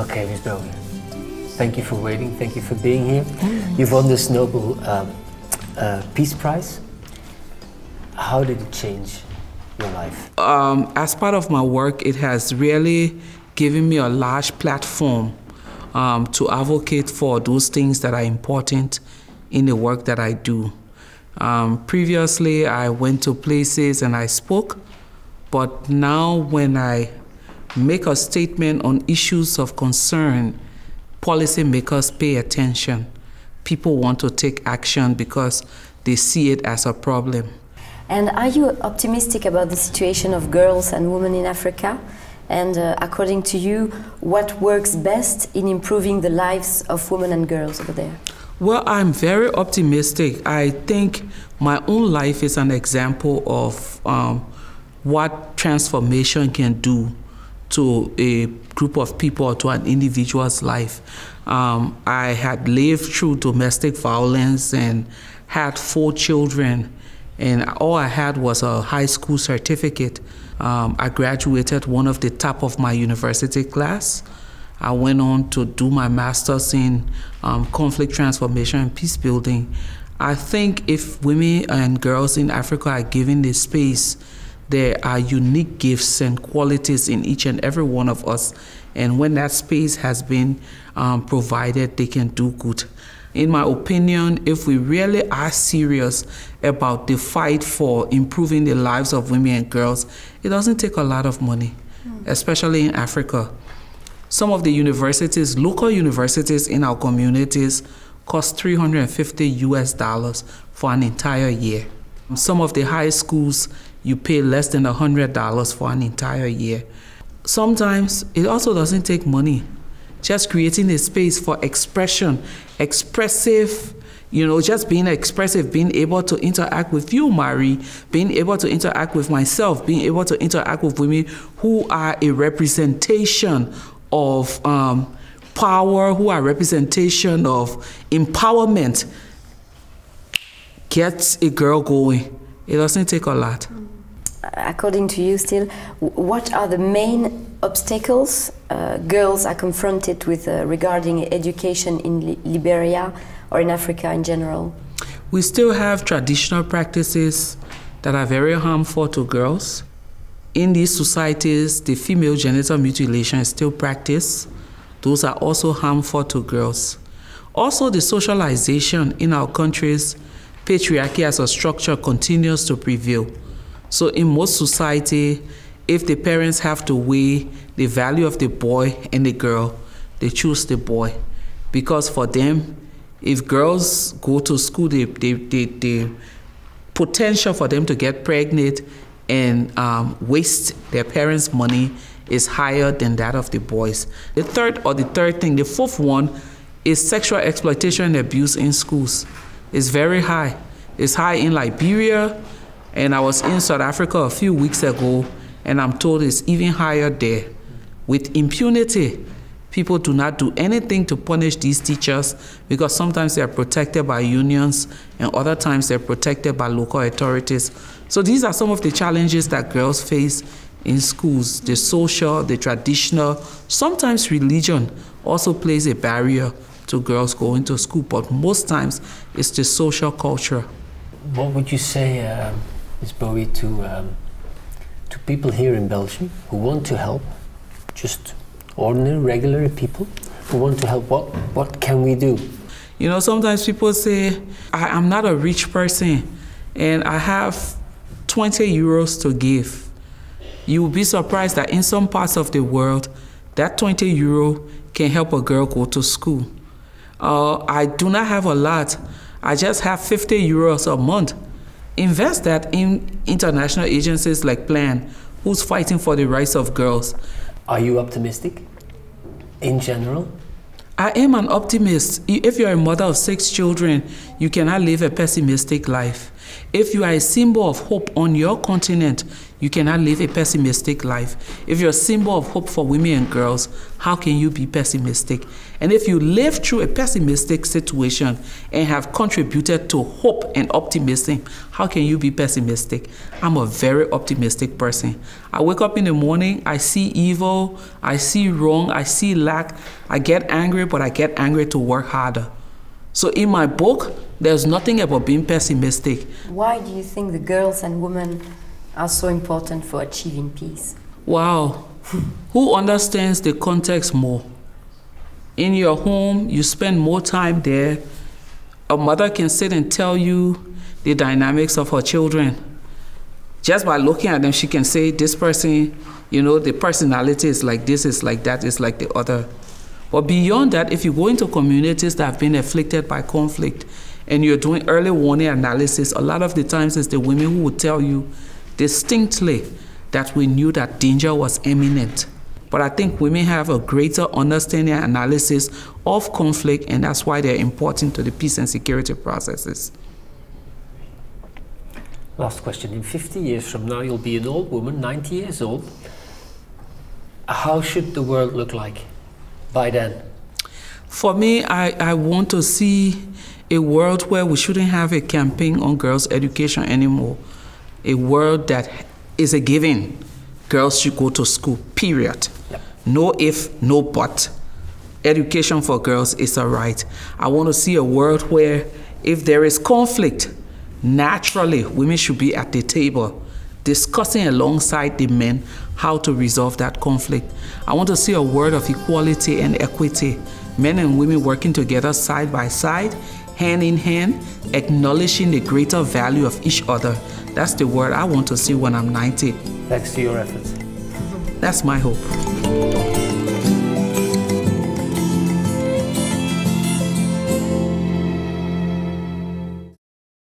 Okay, Ms. Gbowee, thank you for waiting, thank you for being here. You've won this Nobel Peace Prize. How did it change your life? As part of my work, it has really given me a large platform to advocate for those things that are important in the work that I do. Previously, I went to places and I spoke, but now when I make a statement on issues of concern, policymakers pay attention. People want to take action because they see it as a problem. And are you optimistic about the situation of girls and women in Africa? And according to you, what works best in improving the lives of women and girls over there? Well, I'm very optimistic. I think my own life is an example of what transformation can do to a group of people or to an individual's life. I had lived through domestic violence and had 4 children, and all I had was a high school certificate. I graduated one of the top of my university class. I went on to do my master's in conflict transformation and peace building. I think if women and girls in Africa are given the space, there are unique gifts and qualities in each and every one of us. And when that space has been provided, they can do good. In my opinion, if we really are serious about the fight for improving the lives of women and girls, it doesn't take a lot of money, especially in Africa. Some of the universities, local universities in our communities, cost $350 for an entire year. Some of the high schools, you pay less than $100 for an entire year. Sometimes it also doesn't take money. Just creating a space for expression, expressive, just being expressive, being able to interact with you, Marie, being able to interact with myself, being able to interact with women who are a representation of power, who are representation of empowerment, gets a girl going. It doesn't take a lot. According to you still, what are the main obstacles girls are confronted with regarding education in Liberia or in Africa in general? We still have traditional practices that are very harmful to girls. In these societies, the female genital mutilation is still practiced. Those are also harmful to girls. Also, the socialization in our countries, patriarchy as a structure continues to prevail. So in most society, if the parents have to weigh the value of the boy and the girl, they choose the boy. Because for them, if girls go to school, the potential for them to get pregnant and waste their parents' money is higher than that of the boys. The fourth one is sexual exploitation and abuse in schools. It's very high. It's high in Liberia, and I was in South Africa a few weeks ago, and I'm told it's even higher there. With impunity, people do not do anything to punish these teachers because sometimes they're protected by unions and other times they're protected by local authorities. So these are some of the challenges that girls face in schools. The social, the traditional, sometimes religion also plays a barrier to girls going to school, but most times it's the social culture. What would you say, Ms. Gbowee, to people here in Belgium who want to help, just ordinary, regular people who want to help? What can we do? Sometimes people say, I'm not a rich person and I have 20 euros to give. You will be surprised that in some parts of the world, that 20 euro can help a girl go to school. I do not have a lot. I just have 50 euros a month. Invest that in international agencies like Plan, who's fighting for the rights of girls. Are you optimistic in general? I am an optimist. If you're a mother of 6 children, you cannot live a pessimistic life. If you are a symbol of hope on your continent, you cannot live a pessimistic life. If you're a symbol of hope for women and girls, how can you be pessimistic? And if you live through a pessimistic situation and have contributed to hope and optimism, how can you be pessimistic? I'm a very optimistic person. I wake up in the morning, I see evil, I see wrong, I see lack. I get angry, but I get angry to work harder. So in my book, there's nothing about being pessimistic. Why do you think the girls and women are so important for achieving peace? Wow. Who understands the context more? In your home, you spend more time there. A mother can sit and tell you the dynamics of her children. Just by looking at them, she can say, this person, you know, the personality is like this, is like that, is like the other. But beyond that, if you go into communities that have been afflicted by conflict and you're doing early warning analysis, a lot of the times it's the women who will tell you distinctly that we knew that danger was imminent. But I think women have a greater understanding and analysis of conflict, and that's why they're important to the peace and security processes. Last question. In 50 years from now, you'll be an old woman, 90 years old. How should the world look like by then? For me, I want to see a world where we shouldn't have a campaign on girls' education anymore. A world that is a given. Girls should go to school, period. Yep. No if, no but. Education for girls is a right. I want to see a world where if there is conflict, naturally women should be at the table discussing alongside the men how to resolve that conflict. I want to see a world of equality and equity. Men and women working together side by side, hand in hand, acknowledging the greater value of each other. That's the world I want to see when I'm 90. Thanks to your efforts. That's my hope.